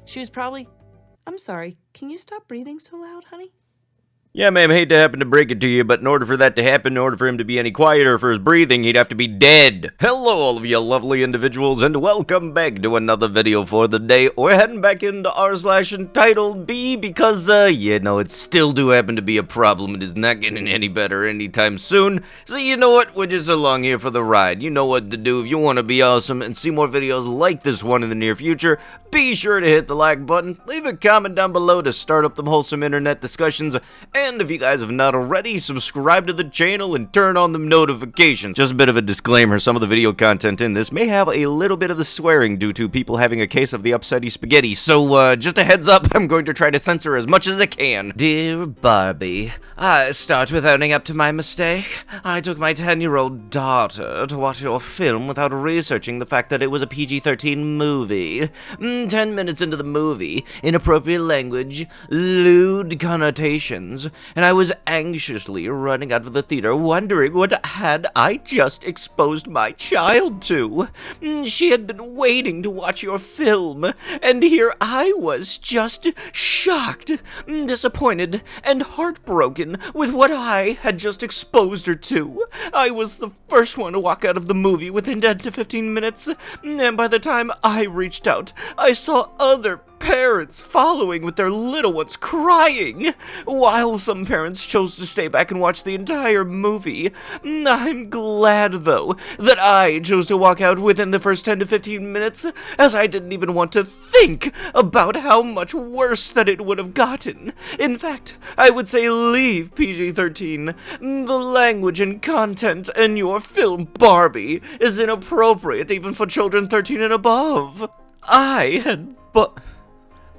She was probably... I'm sorry, can you stop breathing so loud, honey? Yeah, ma'am, hate to happen to break it to you, but in order for that to happen, in order for him to be any quieter for his breathing, he'd have to be dead. Hello, all of you lovely individuals, and welcome back to another video for the day. We're heading back into r/entitledB because, it still do happen to be a problem. It is not getting any better anytime soon. So you know what? We're just along here for the ride. You know what to do if you want to be awesome and see more videos like this one in the near future. Be sure to hit the like button, leave a comment down below to start up them wholesome internet discussions, and if you guys have not already, subscribe to the channel and turn on the notifications. Just a bit of a disclaimer, some of the video content in this may have a little bit of the swearing due to people having a case of the upsetty spaghetti, so just a heads up, I'm going to try to censor as much as I can. Dear Barbie, I start with owning up to my mistake. I took my 10-year-old daughter to watch your film without researching the fact that it was a PG-13 movie. 10 minutes into the movie, inappropriate language, lewd connotations, and I was anxiously running out of the theater wondering what had I just exposed my child to. She had been waiting to watch your film, and here I was just shocked, disappointed, and heartbroken with what I had just exposed her to. I was the first one to walk out of the movie within 10 to 15 minutes, and by the time I reached out, I saw other parents following with their little ones crying, while some parents chose to stay back and watch the entire movie. I'm glad, though, that I chose to walk out within the first 10 to 15 minutes, as I didn't even want to think about how much worse that it would have gotten. In fact, I would say leave PG-13. The language and content in your film Barbie is inappropriate even for children 13 and above.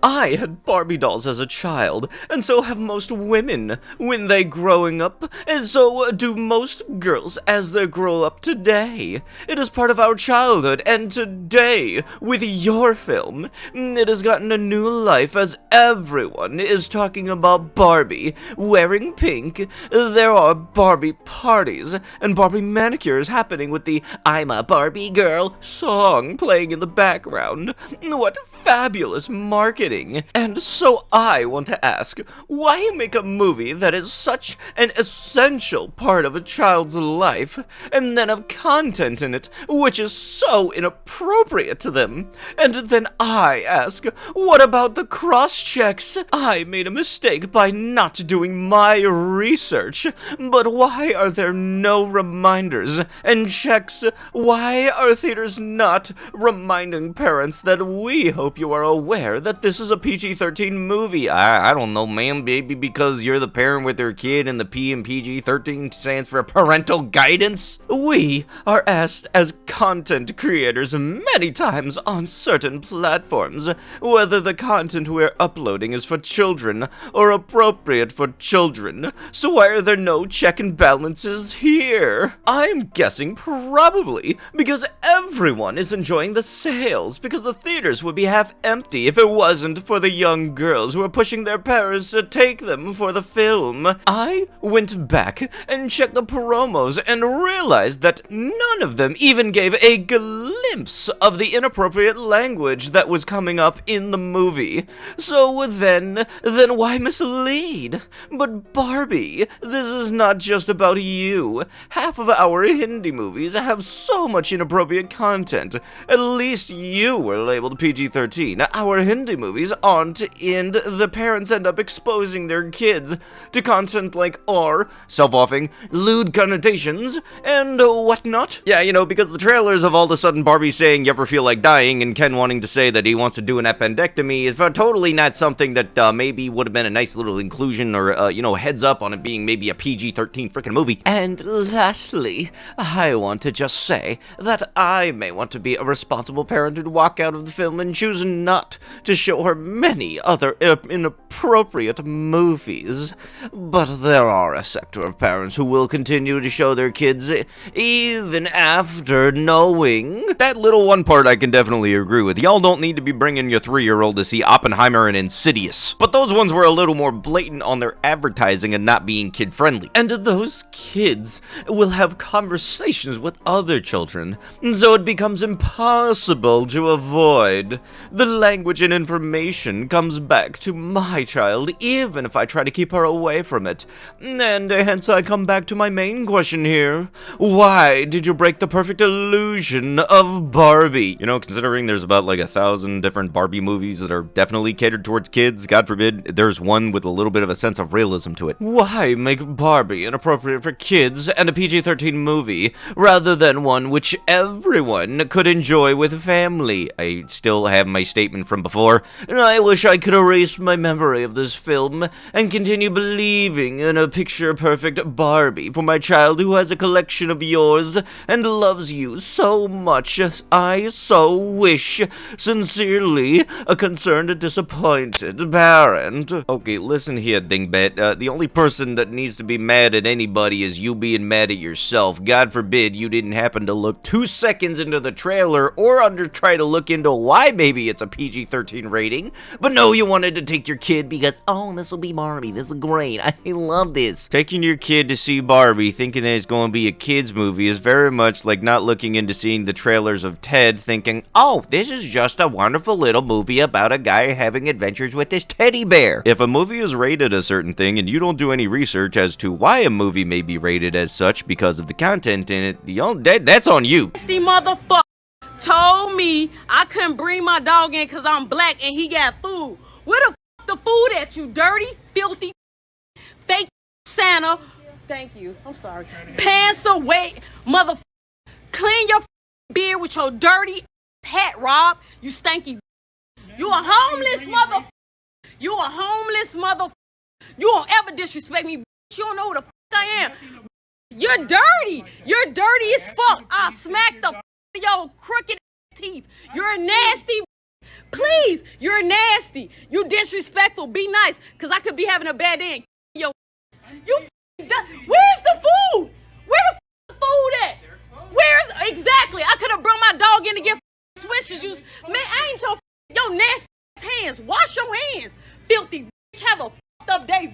I had Barbie dolls as a child, and so have most women when they growing up, and so do most girls as they grow up today. It is part of our childhood, and today, with your film, it has gotten a new life as everyone is talking about Barbie wearing pink. There are Barbie parties and Barbie manicures happening with the "I'm a Barbie Girl" song playing in the background. What fabulous marketing! And so I want to ask, why make a movie that is such an essential part of a child's life, and then have content in it which is so inappropriate to them? And then I ask, what about the cross-checks? I made a mistake by not doing my research, but why are there no reminders and checks? Why are theaters not reminding parents that we hope you are aware that this is a PG-13 movie? I don't know, ma'am, maybe because you're the parent with your kid and the P in PG-13 stands for parental guidance? We are asked as content creators many times on certain platforms whether the content we're uploading is for children or appropriate for children. So why are there no check and balances here? I'm guessing probably because everyone is enjoying the sales, because the theaters would be half empty if it wasn't for the young girls who are pushing their parents to take them for the film. I went back and checked the promos and realized that none of them even gave a glimpse of the inappropriate language that was coming up in the movie. So then why mislead? But Barbie, this is not just about you. Half of our Hindi movies have so much inappropriate content. At least you were labeled PG-13. Our Hindi movies aren't, and the parents end up exposing their kids to content like R, self-offing, lewd connotations, and whatnot. Yeah, because the trailers of all of a sudden Barbie saying, "You ever feel like dying?" and Ken wanting to say that he wants to do an appendectomy is totally not something that maybe would have been a nice little inclusion or, heads up on it being maybe a PG-13 freaking movie. And lastly, I want to just say that I may want to be a responsible parent who'd walk out of the film and choose not to show her many other inappropriate movies. But there are a sector of parents who will continue to show their kids even after knowing. That little one part I can definitely agree with. Y'all don't need to be bringing your 3-year-old to see Oppenheimer and Insidious. But those ones were a little more blatant on their advertising and not being kid-friendly. And those kids will have conversations with other children, so it becomes impossible to avoid. The language and information information comes back to my child, even if I try to keep her away from it. And hence I come back to my main question here. Why did you break the perfect illusion of Barbie? You know, considering there's about like 1,000 different Barbie movies that are definitely catered towards kids, God forbid there's one with a little bit of a sense of realism to it. Why make Barbie inappropriate for kids and a PG-13 movie, rather than one which everyone could enjoy with family? I still have my statement from before, and I wish I could erase my memory of this film and continue believing in a picture-perfect Barbie for my child who has a collection of yours and loves you so much. I so wish. Sincerely, a concerned and disappointed parent. Okay, listen here, dingbat. The only person that needs to be mad at anybody is you being mad at yourself. God forbid you didn't happen to look 2 seconds into the trailer or try to look into why maybe it's a PG-13 rating. But no, you wanted to take your kid because, oh, this will be Barbie. This is great. I love this. Taking your kid to see Barbie thinking that it's going to be a kid's movie is very much like not looking into seeing the trailers of Ted thinking, oh, this is just a wonderful little movie about a guy having adventures with his teddy bear. If a movie is rated a certain thing and you don't do any research as to why a movie may be rated as such because of the content in it, that's on you. Nasty motherfucker told me I couldn't bring my dog in because I'm black and he got food. Where the food at, you dirty, filthy, fake Santa? Thank you. I'm sorry. Pants away, motherfucker. Clean your beard with your dirty hat, Rob. You stanky. You a homeless mother. You a homeless mother. You won't ever disrespect me. You don't know who the fuck I am. You're dirty. You're dirty as fuck. I'll smack the your crooked teeth. You're nasty. Please, you're nasty. You disrespectful. Be nice, cause I could be having a bad day. Yo, where's the food? Where the food at? Where's exactly? I could have brought my dog in to get swishes. Man, I ain't your nasty hands. Wash your hands, filthy bitch. Have a fucked up day.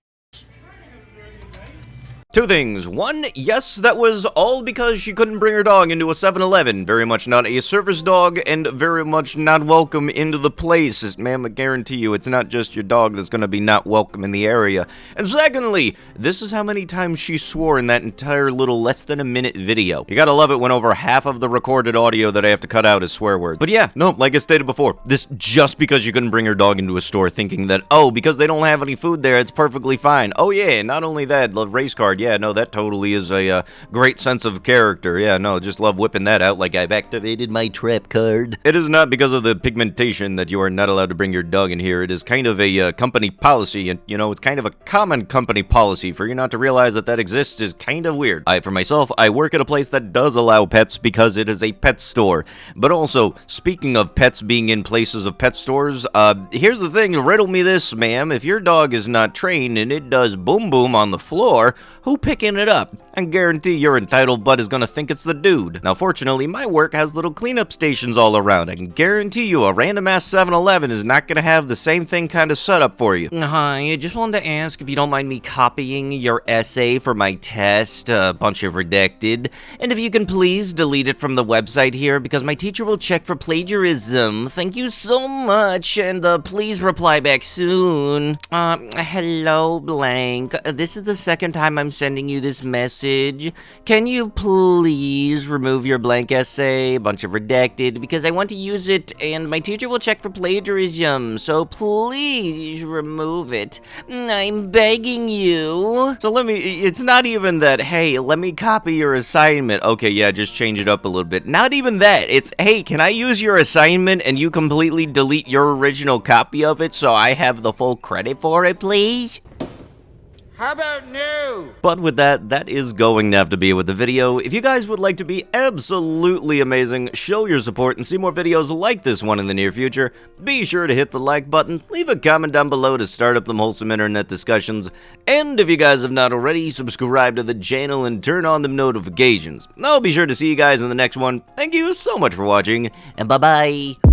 Two things. One, yes, that was all because she couldn't bring her dog into a 7-Eleven. Very much not a service dog and very much not welcome into the place. Ma'am, I guarantee you it's not just your dog that's going to be not welcome in the area. And secondly, this is how many times she swore in that entire little less than a minute video. You gotta love it when over half of the recorded audio that I have to cut out is swear words. But yeah, no, like I stated before, this just because you couldn't bring her dog into a store thinking that, oh, because they don't have any food there, it's perfectly fine. Oh yeah, not only that, the race card. Yeah, no, that totally is a great sense of character. Yeah, no, just love whipping that out like I've activated my trap card. It is not because of the pigmentation that you are not allowed to bring your dog in here. It is kind of a company policy, and, you know, it's kind of a common company policy. For you not to realize that that exists is kind of weird. For myself, I work at a place that does allow pets because it is a pet store. But also, speaking of pets being in places of pet stores, here's the thing, riddle me this, ma'am. If your dog is not trained and it does boom boom on the floor, who picking it up? I guarantee your entitled butt is gonna think it's the dude. Now, fortunately, my work has little cleanup stations all around. I can guarantee you a random-ass 7-Eleven is not gonna have the same thing kind of set up for you. Hi, I just wanted to ask if you don't mind me copying your essay for my test, a bunch of redacted, and if you can please delete it from the website here, because my teacher will check for plagiarism. Thank you so much, and please reply back soon. Hello, blank. This is the second time I'm sending you this message. Can you please remove your blank essay, a bunch of redacted, because I want to use it and my teacher will check for plagiarism, so please remove it. I'm begging you. So it's not even that, hey, let me copy your assignment. Okay, yeah, just change it up a little bit. Not even that. It's, hey, can I use your assignment and you completely delete your original copy of it so I have the full credit for it, please? How about no? But with that, that is going to have to be with the video. If you guys would like to be absolutely amazing, show your support, and see more videos like this one in the near future, be sure to hit the like button, leave a comment down below to start up them wholesome internet discussions, and if you guys have not already, subscribe to the channel and turn on them notifications. I'll be sure to see you guys in the next one. Thank you so much for watching, and bye-bye.